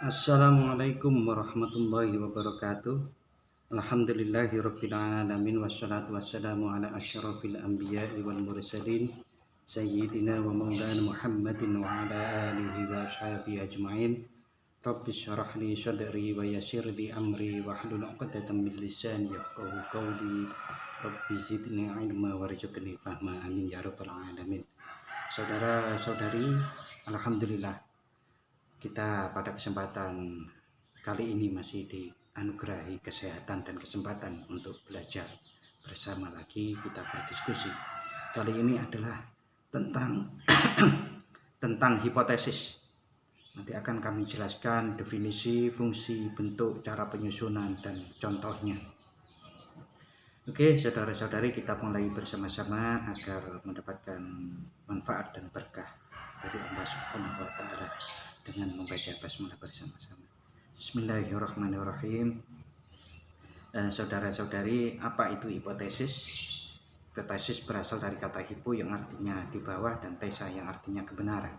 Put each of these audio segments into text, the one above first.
Assalamualaikum warahmatullahi wabarakatuh. Alhamdulillahirabbil alamin wassalatu wassalamu ala asyrafil anbiya'i wal mursalin sayyidina wa maulana Muhammadin wa ala alihi wa ashabihi ajmain. Rabbi syrah li sadri wa yassir li amri wa hlul 'uqdatam min lisani yafqahu qawli. Rabbi zidni ilma warzuqni fahma. Amin ya rabbal alamin. Saudara-saudari, alhamdulillah kita pada kesempatan kali ini masih dianugerahi kesehatan dan kesempatan untuk belajar bersama lagi, kita berdiskusi. Kali ini adalah tentang tentang hipotesis. Nanti akan kami jelaskan definisi, fungsi, bentuk, cara penyusunan, dan contohnya. Oke, saudara-saudari, kita mulai bersama-sama agar mendapatkan manfaat dan berkah dari Allah Subhanahu wa Ta'ala dengan membaca basmalah bersama-sama. Bismillahirrahmanirrahim. Saudara-saudari, apa itu hipotesis? Hipotesis berasal dari kata hipo yang artinya di bawah dan tesa yang artinya kebenaran.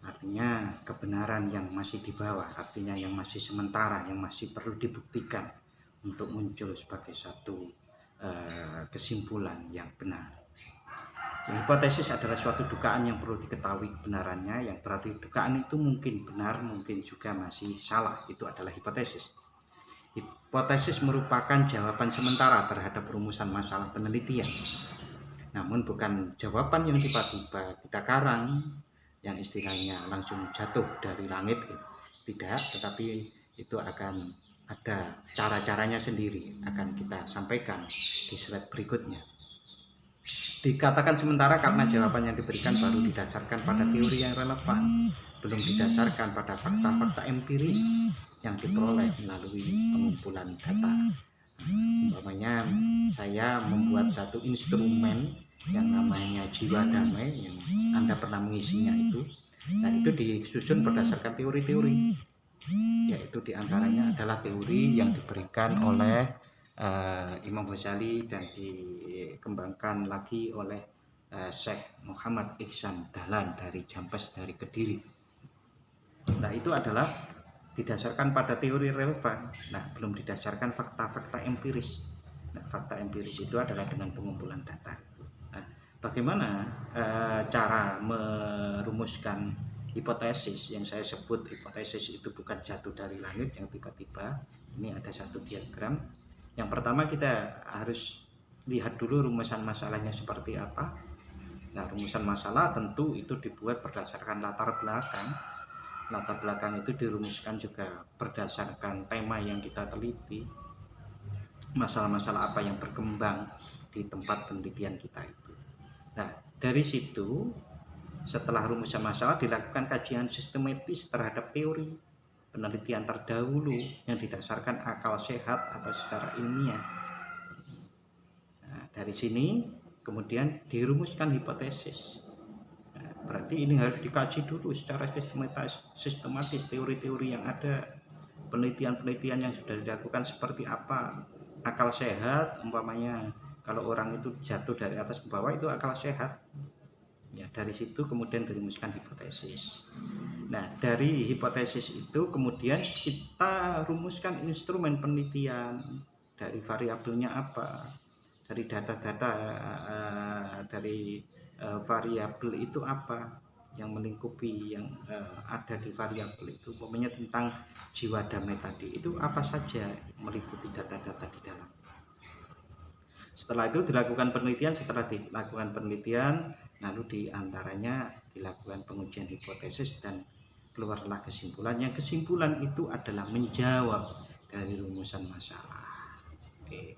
Artinya kebenaran yang masih di bawah, artinya yang masih sementara, yang masih perlu dibuktikan untuk muncul sebagai satu kesimpulan yang benar. Hipotesis adalah suatu dugaan yang perlu diketahui kebenarannya, yang berarti dugaan itu mungkin benar, mungkin juga masih salah. Itu adalah hipotesis. Hipotesis merupakan jawaban sementara terhadap rumusan masalah penelitian. Namun bukan jawaban yang tiba-tiba kita karang, yang istilahnya langsung jatuh dari langit. Tidak, tetapi itu akan ada cara-caranya sendiri, akan kita sampaikan di slide berikutnya. Dikatakan sementara karena jawaban yang diberikan baru didasarkan pada teori yang relevan, belum didasarkan pada fakta-fakta empiris yang diperoleh melalui pengumpulan data. Umpamanya saya membuat satu instrumen yang namanya Jiwa Damai, yang Anda pernah mengisinya itu. Nah, itu disusun berdasarkan teori-teori, yaitu diantaranya adalah teori yang diberikan oleh Imam Ghazali dan dikembangkan lagi oleh Syekh Muhammad Ihsan Dahlan dari Jambes, dari Kediri. Nah, itu adalah didasarkan pada teori relevan. Nah, belum didasarkan fakta-fakta empiris. Nah, fakta empiris itu adalah dengan pengumpulan data. Nah, bagaimana cara merumuskan hipotesis? Yang saya sebut hipotesis itu bukan jatuh dari langit yang tiba-tiba. Ini ada satu diagram. Yang pertama kita harus lihat dulu rumusan masalahnya seperti apa. Nah, rumusan masalah tentu itu dibuat berdasarkan latar belakang. Latar belakang itu dirumuskan juga berdasarkan tema yang kita teliti. Masalah-masalah apa yang berkembang di tempat penelitian kita itu. Nah, dari situ setelah rumusan masalah dilakukan kajian sistematis terhadap teori penelitian terdahulu yang didasarkan akal sehat atau secara ilmiah. Nah, dari sini kemudian dirumuskan hipotesis. Nah, berarti ini harus dikaji dulu secara sistematis teori-teori yang ada, penelitian-penelitian yang sudah dilakukan seperti apa. Akal sehat, umpamanya kalau orang itu jatuh dari atas ke bawah itu akal sehat. Ya, dari situ kemudian dirumuskan hipotesis. Nah, dari hipotesis itu kemudian kita rumuskan instrumen penelitian, dari variabelnya apa, dari data-data dari variabel itu apa yang melingkupi yang ada di variabel itu. Umpamanya tentang Jiwa Damai tadi, itu apa saja meliputi data-data di dalam. Setelah itu dilakukan penelitian, lalu diantaranya dilakukan pengujian hipotesis dan keluarlah kesimpulan. Yang kesimpulan itu adalah menjawab dari rumusan masalah. Oke,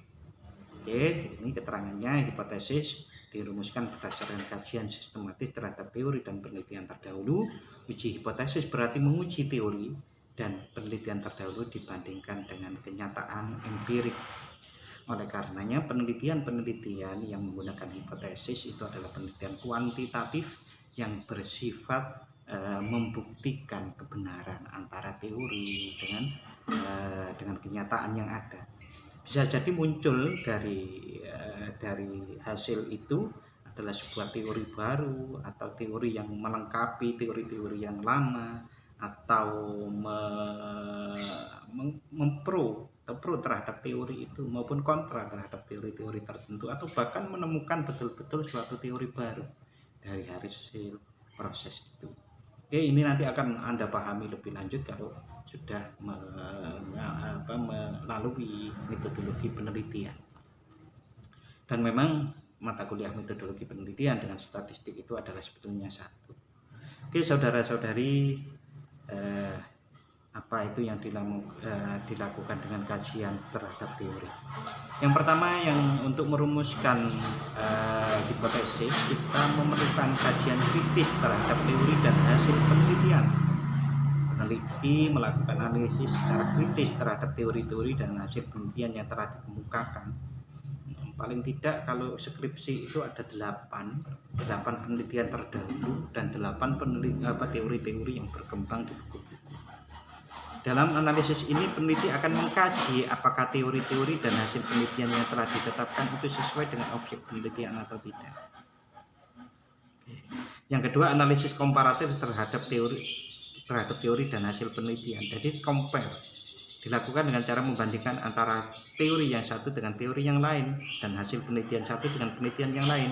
ini keterangannya. Hipotesis dirumuskan berdasarkan kajian sistematis terhadap teori dan penelitian terdahulu. Uji hipotesis berarti menguji teori dan penelitian terdahulu dibandingkan dengan kenyataan empirik. Oleh karenanya penelitian-penelitian yang menggunakan hipotesis itu adalah penelitian kuantitatif yang bersifat membuktikan kebenaran antara teori dengan kenyataan yang ada. Bisa jadi muncul dari hasil itu adalah sebuah teori baru atau teori yang melengkapi teori-teori yang lama, atau mempro atau pro terhadap teori itu maupun kontra terhadap teori-teori tertentu, atau bahkan menemukan betul-betul suatu teori baru dari hasil proses itu. Oke, ini nanti akan Anda pahami lebih lanjut kalau sudah melalui metodologi penelitian. Dan memang mata kuliah metodologi penelitian dengan statistik itu adalah sebetulnya satu. Oke, saudara-saudari, apa itu yang dilakukan dengan kajian terhadap teori? Yang pertama, yang untuk merumuskan hipotesis, kita memerlukan kajian kritis terhadap teori dan hasil penelitian. Peneliti melakukan analisis secara kritis terhadap teori-teori dan hasil penelitian yang telah dikemukakan. Paling tidak kalau skripsi itu ada 8 penelitian terdahulu dan 8 teori-teori yang berkembang di buku-buku. Dalam analisis ini, peneliti akan mengkaji apakah teori-teori dan hasil penelitian yang telah ditetapkan itu sesuai dengan objek penelitian atau tidak. Yang kedua, analisis komparatif terhadap teori dan hasil penelitian. Jadi compare dilakukan dengan cara membandingkan antara teori yang satu dengan teori yang lain dan hasil penelitian satu dengan penelitian yang lain,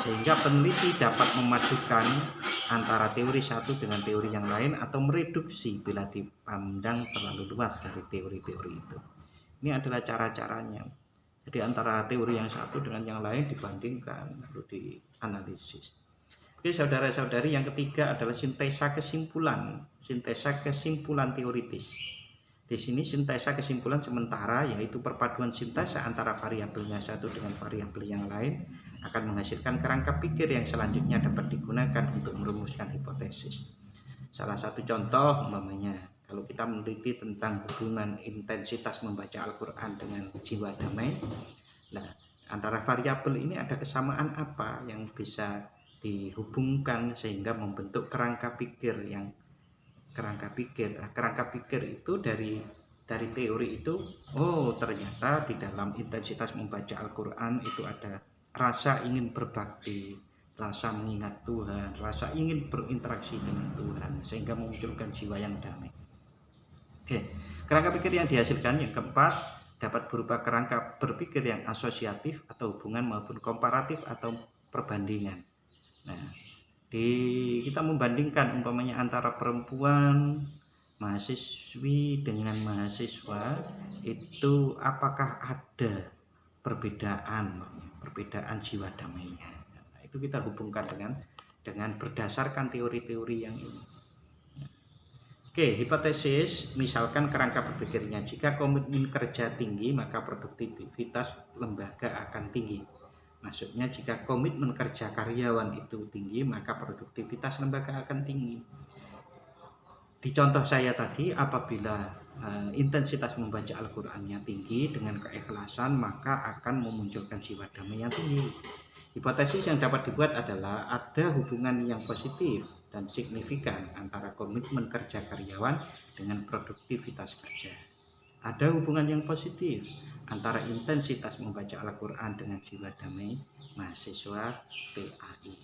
sehingga peneliti dapat memadukan antara teori satu dengan teori yang lain atau mereduksi bila dipandang terlalu luas dari teori-teori itu. Ini adalah cara-caranya. Jadi antara teori yang satu dengan yang lain dibandingkan lalu dianalisis. Oke, saudara-saudari, yang ketiga adalah sintesa kesimpulan teoritis. Di sini sintesa kesimpulan sementara, yaitu perpaduan sintesa antara variabelnya satu dengan variabel yang lain, akan menghasilkan kerangka pikir yang selanjutnya dapat digunakan untuk merumuskan hipotesis. Salah satu contoh, umpamanya kalau kita meneliti tentang hubungan intensitas membaca Al-Quran dengan jiwa damai, nah antara variabel ini ada kesamaan apa yang bisa dihubungkan sehingga membentuk kerangka pikir itu dari teori itu. Oh, ternyata di dalam intensitas membaca Al-Quran itu ada rasa ingin berbakti, rasa mengingat Tuhan, rasa ingin berinteraksi dengan Tuhan, sehingga memunculkan jiwa yang damai. Oke, kerangka pikir yang dihasilkan yang keempat dapat berupa kerangka berpikir yang asosiatif atau hubungan maupun komparatif atau perbandingan. Nah, kita membandingkan umpamanya antara perempuan mahasiswi dengan mahasiswa itu, apakah ada perbedaan jiwa damainya. Nah, itu kita hubungkan dengan berdasarkan teori-teori yang ini. Oke, hipotesis, misalkan kerangka berpikirnya, jika komitmen kerja tinggi maka produktivitas lembaga akan tinggi. Maksudnya jika komitmen kerja karyawan itu tinggi maka produktivitas lembaga akan tinggi. Di contoh saya tadi, apabila intensitas membaca Al-Qur'annya tinggi dengan keikhlasan, maka akan memunculkan jiwa damai yang tinggi. Hipotesis yang dapat dibuat adalah ada hubungan yang positif dan signifikan antara komitmen kerja karyawan dengan produktivitas kerja. Ada hubungan yang positif antara intensitas membaca Al-Quran dengan jiwa damai mahasiswa PAI.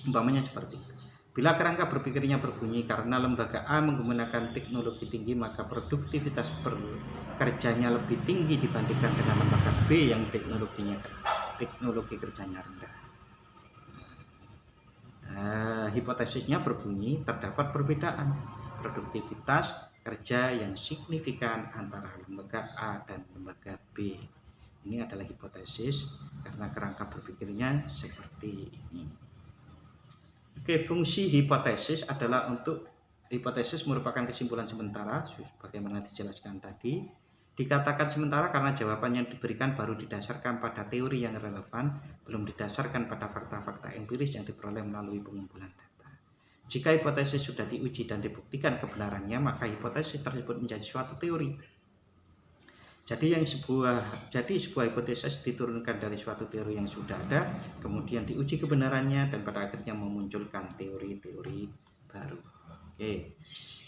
Umpamanya seperti itu. Bila kerangka berpikirnya berbunyi karena lembaga A menggunakan teknologi tinggi maka produktivitas kerjanya lebih tinggi dibandingkan dengan lembaga B yang teknologi kerjanya rendah. Hipotesisnya berbunyi terdapat perbedaan produktivitas kerja yang signifikan antara lembaga A dan lembaga B. Ini adalah hipotesis karena kerangka berpikirnya seperti ini. Oke, fungsi hipotesis adalah hipotesis merupakan kesimpulan sementara sebagaimana dijelaskan tadi. Dikatakan sementara karena jawaban yang diberikan baru didasarkan pada teori yang relevan, belum didasarkan pada fakta-fakta empiris yang diperoleh melalui pengumpulan data. Jika hipotesis sudah diuji dan dibuktikan kebenarannya, maka hipotesis tersebut menjadi suatu teori. Jadi sebuah hipotesis diturunkan dari suatu teori yang sudah ada, kemudian diuji kebenarannya dan pada akhirnya memunculkan teori-teori baru. Oke,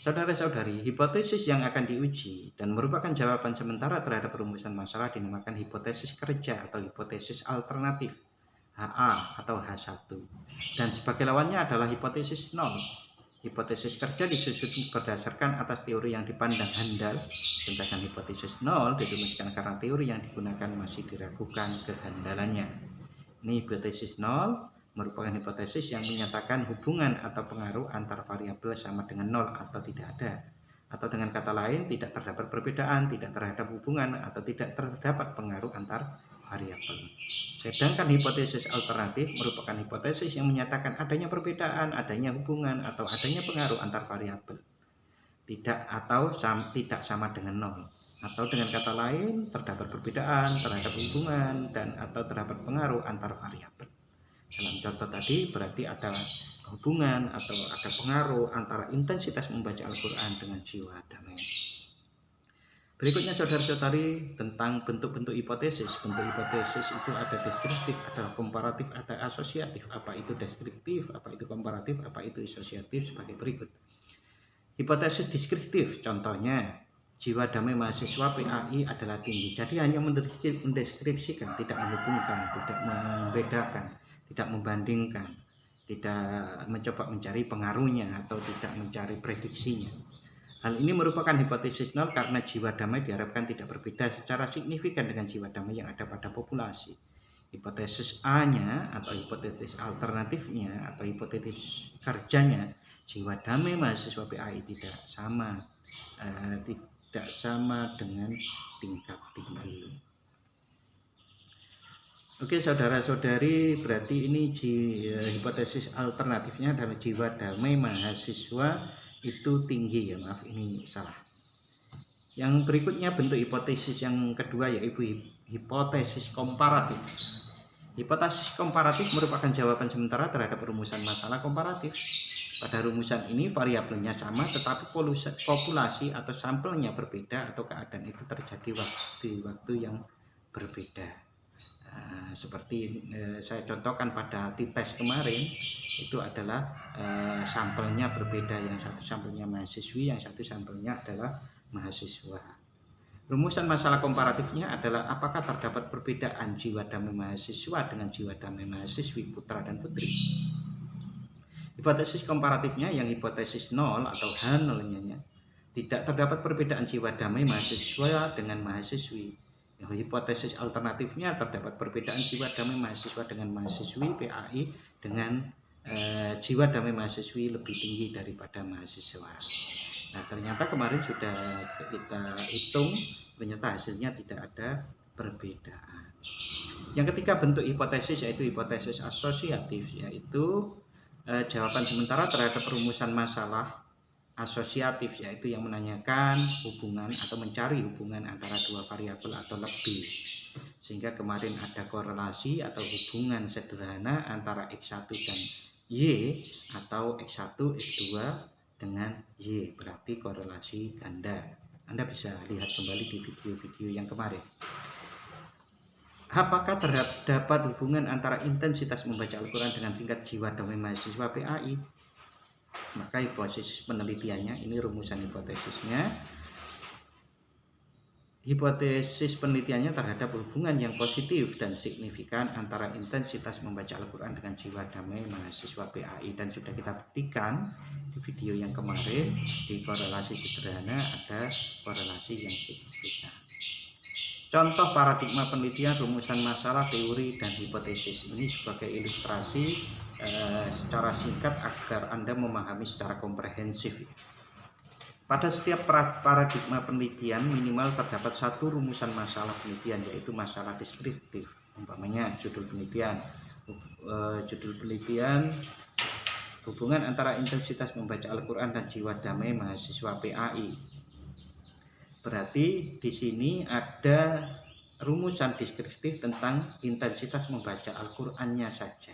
saudara-saudari, hipotesis yang akan diuji dan merupakan jawaban sementara terhadap rumusan masalah dinamakan hipotesis kerja atau hipotesis alternatif HA atau H1, dan sebagai lawannya adalah hipotesis nol. Hipotesis kerja disusun berdasarkan atas teori yang dipandang handal, sedangkan hipotesis nol dirumuskan karena teori yang digunakan masih diragukan kehandalannya. Ini hipotesis nol merupakan hipotesis yang menyatakan hubungan atau pengaruh antar variabel sama dengan nol atau tidak ada. Atau dengan kata lain, tidak terdapat perbedaan, tidak terhadap hubungan, atau tidak terdapat pengaruh antar variabel. Sedangkan hipotesis alternatif merupakan hipotesis yang menyatakan adanya perbedaan, adanya hubungan, atau adanya pengaruh antar variabel. Tidak sama dengan nol. Atau dengan kata lain, terdapat perbedaan terhadap hubungan dan atau terdapat pengaruh antar variabel. Dalam contoh tadi berarti ada hubungan atau ada pengaruh antara intensitas membaca Al-Quran dengan jiwa damai. Berikutnya saudara-saudari tentang bentuk-bentuk hipotesis. Bentuk hipotesis itu ada deskriptif, ada komparatif, ada asosiatif. Apa itu deskriptif, apa itu komparatif, apa itu asosiatif sebagai berikut. Hipotesis deskriptif contohnya jiwa damai mahasiswa PAI adalah tinggi. Jadi hanya mendeskripsikan, tidak menghubungkan, tidak membedakan, tidak membandingkan, tidak mencoba mencari pengaruhnya atau tidak mencari prediksinya. Hal ini merupakan hipotesis nol karena jiwa damai diharapkan tidak berbeda secara signifikan dengan jiwa damai yang ada pada populasi. Hipotesis A-nya atau hipotesis alternatifnya atau hipotesis kerjanya, jiwa damai mahasiswa PAI tidak sama dengan tingkat tinggi. Oke saudara-saudari, berarti ini hipotesis alternatifnya adalah jiwa damai mahasiswa itu tinggi ya, maaf ini salah. Yang berikutnya bentuk hipotesis yang kedua yaitu hipotesis komparatif. Hipotesis komparatif merupakan jawaban sementara terhadap rumusan masalah komparatif. Pada rumusan ini variabelnya sama tetapi populasi atau sampelnya berbeda atau keadaan itu terjadi waktu yang berbeda. Seperti saya contohkan pada tes kemarin itu adalah sampelnya berbeda, yang satu sampelnya mahasiswi, yang satu sampelnya adalah mahasiswa. Rumusan masalah komparatifnya adalah apakah terdapat perbedaan jiwa damai mahasiswa dengan jiwa damai mahasiswi putra dan putri. Hipotesis komparatifnya yang hipotesis nol atau H0-nya tidak terdapat perbedaan jiwa damai mahasiswa dengan mahasiswi. Hipotesis alternatifnya terdapat perbedaan jiwa damai mahasiswa dengan mahasiswi PAI dengan jiwa damai mahasiswi lebih tinggi daripada mahasiswa. Nah ternyata kemarin sudah kita hitung, ternyata hasilnya tidak ada perbedaan. Yang ketiga bentuk hipotesis yaitu hipotesis asosiatif, yaitu jawaban sementara terhadap rumusan masalah asosiatif, yaitu yang menanyakan hubungan atau mencari hubungan antara dua variabel atau lebih, sehingga kemarin ada korelasi atau hubungan sederhana antara X1 dan Y atau X1 X2 dengan Y, berarti korelasi ganda. Anda bisa lihat kembali di video-video yang kemarin. Apakah terdapat hubungan antara intensitas membaca Al-Quran dengan tingkat jiwa damai mahasiswa PAI? Maka hipotesis penelitiannya, ini rumusan hipotesisnya. Hipotesis penelitiannya terhadap hubungan yang positif dan signifikan antara intensitas membaca Al-Quran dengan jiwa damai mahasiswa PAI, dan sudah kita buktikan di video yang kemarin, di korelasi sederhana ada korelasi yang signifikan. Contoh paradigma penelitian rumusan masalah teori dan hipotesis ini sebagai ilustrasi secara singkat agar Anda memahami secara komprehensif. Pada setiap paradigma penelitian minimal terdapat satu rumusan masalah penelitian, yaitu masalah deskriptif. Umpamanya judul penelitian hubungan antara intensitas membaca Al-Quran dan jiwa damai mahasiswa PAI. Berarti di sini ada rumusan deskriptif tentang intensitas membaca Al-Qur'annya saja.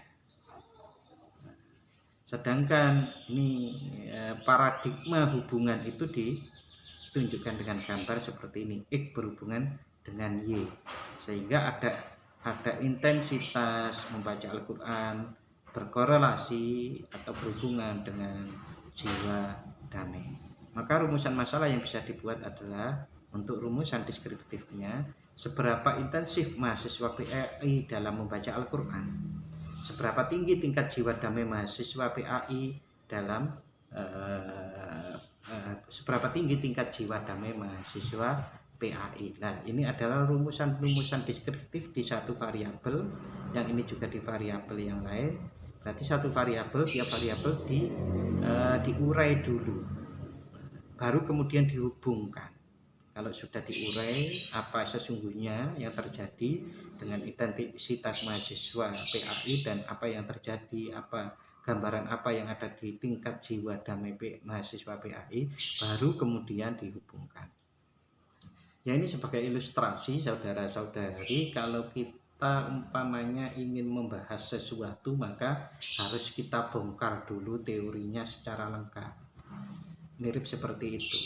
Sedangkan ini paradigma hubungan itu ditunjukkan dengan gambar seperti ini, X berhubungan dengan Y, sehingga ada intensitas membaca Al-Qur'an berkorelasi atau berhubungan dengan jiwa damai. Maka rumusan masalah yang bisa dibuat adalah untuk rumusan deskriptifnya, seberapa intensif mahasiswa PAI dalam membaca Al-Quran, seberapa tinggi tingkat jiwa damai mahasiswa PAI dalam seberapa tinggi tingkat jiwa damai mahasiswa PAI. Nah, ini adalah rumusan-rumusan deskriptif di satu variabel, yang ini juga di variabel yang lain. Berarti satu variabel, tiap variabel diurai dulu, baru kemudian dihubungkan. Kalau sudah diurai apa sesungguhnya yang terjadi dengan intensitas mahasiswa PAI dan apa yang terjadi, apa gambaran apa yang ada di tingkat jiwa damai mahasiswa PAI, baru kemudian dihubungkan. Ya, ini sebagai ilustrasi saudara-saudari, kalau kita umpamanya ingin membahas sesuatu maka harus kita bongkar dulu teorinya secara lengkap. Mirip seperti itu.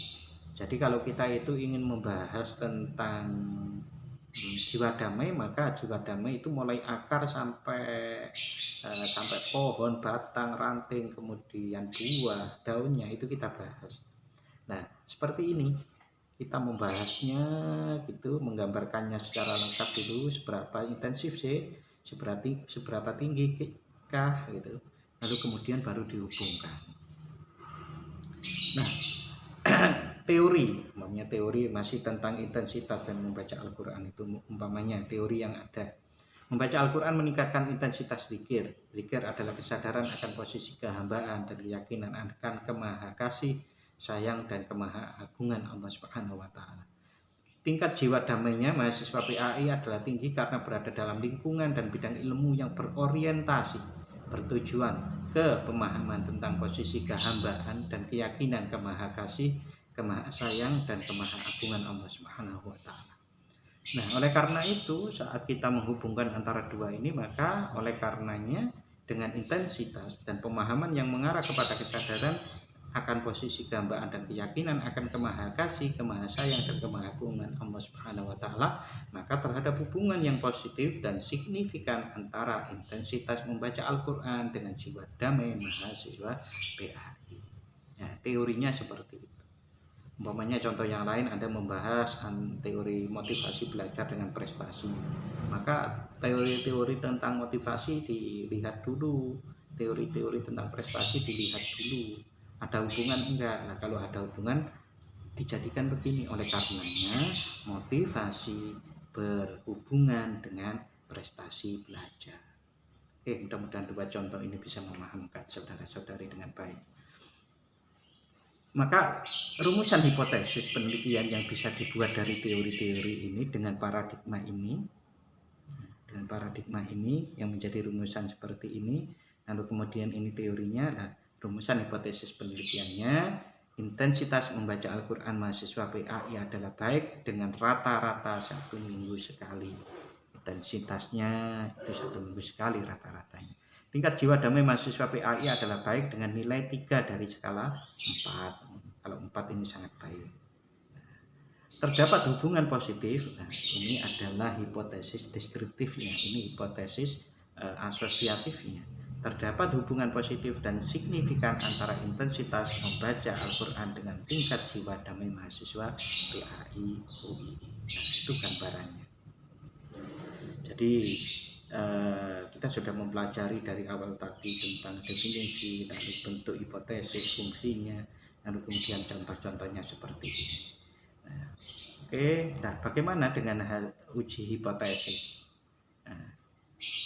Jadi kalau kita itu ingin membahas tentang jiwa damai, maka jiwa damai itu mulai akar sampai pohon, batang, ranting, kemudian buah, daunnya itu kita bahas. Nah, seperti ini kita membahasnya gitu, menggambarkannya secara lengkap dulu, seberapa intensif sih, seberapa tinggi kah gitu. Lalu kemudian baru dihubungkan. Nah, teori masih tentang intensitas dan membaca Al-Quran itu, umpamanya teori yang ada. Membaca Al-Quran meningkatkan intensitas zikir. Zikir adalah kesadaran akan posisi kehambaan dan keyakinan akan kemaha kasih, sayang dan kemaha agungan Allah Subhanahu wa taala. Tingkat jiwa damainya mahasiswa PAI adalah tinggi karena berada dalam lingkungan dan bidang ilmu yang berorientasi, bertujuan ke pemahaman tentang posisi kehambaan dan keyakinan kemaha kasih, kemaha sayang dan kemaha agungan Allah Subhanahu wa taala. Nah, oleh karena itu saat kita menghubungkan antara dua ini, maka oleh karenanya dengan intensitas dan pemahaman yang mengarah kepada kesadaran akan posisi kehambaan dan keyakinan akan kemaha kasih, kemaha sayang dan kemaha agungan Allah Subhanahu wa taala, maka terhadap hubungan yang positif dan signifikan antara intensitas membaca Al-Qur'an dengan jiwa damai mahasiswa PAI. Ya, teorinya seperti itu. Umpamanya contoh yang lain ada membahas teori motivasi belajar dengan prestasi, maka teori-teori tentang motivasi dilihat dulu, teori-teori tentang prestasi dilihat dulu, ada hubungan enggak. Nah, kalau ada hubungan dijadikan begini, oleh karenanya motivasi berhubungan dengan prestasi belajar. Mudah-mudahan dua contoh ini bisa memahamkan saudara-saudari dengan baik. Maka rumusan hipotesis penelitian yang bisa dibuat dari teori-teori ini dengan paradigma ini yang menjadi rumusan seperti ini, lalu kemudian ini teorinya. Nah, rumusan hipotesis penelitiannya, intensitas membaca Al-Quran mahasiswa PAI adalah baik dengan rata-rata 1 minggu sekali. Intensitasnya itu 1 minggu sekali rata-ratanya. Tingkat jiwa damai mahasiswa PAI adalah baik dengan nilai 3 dari skala 4. Kalau 4 ini sangat baik. Terdapat hubungan positif. Nah, ini adalah hipotesis deskriptifnya, ini hipotesis asosiatifnya. Terdapat hubungan positif dan signifikan antara intensitas membaca Al-Quran dengan tingkat jiwa damai mahasiswa PAI UII. Nah, itu gambarannya. Jadi kita sudah mempelajari dari awal tadi tentang definisi, lalu bentuk hipotesis, fungsinya, lalu kemudian contoh-contohnya seperti ini. Nah, bagaimana dengan uji hipotesis?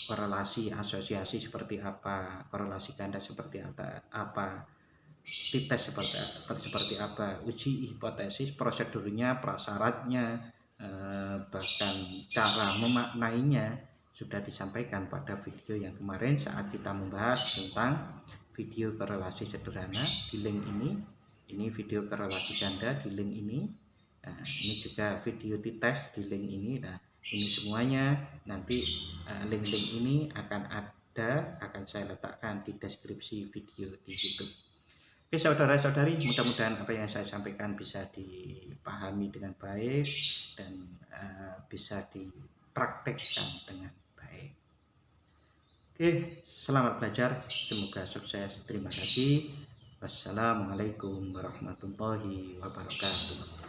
Korelasi asosiasi seperti apa, korelasi ganda seperti apa, t-test seperti apa, uji hipotesis, prosedurnya, prasyaratnya, bahkan cara memaknainya sudah disampaikan pada video yang kemarin saat kita membahas tentang video korelasi sederhana di link ini video korelasi ganda di link ini. Nah, ini juga video t-test di link ini. Nah, ini semuanya nanti link-link ini akan saya letakkan di deskripsi video di YouTube. Oke, saudara-saudari, mudah-mudahan apa yang saya sampaikan bisa dipahami dengan baik dan bisa dipraktekkan dengan baik. Oke, selamat belajar, semoga sukses. Terima kasih. Wassalamualaikum warahmatullahi wabarakatuh.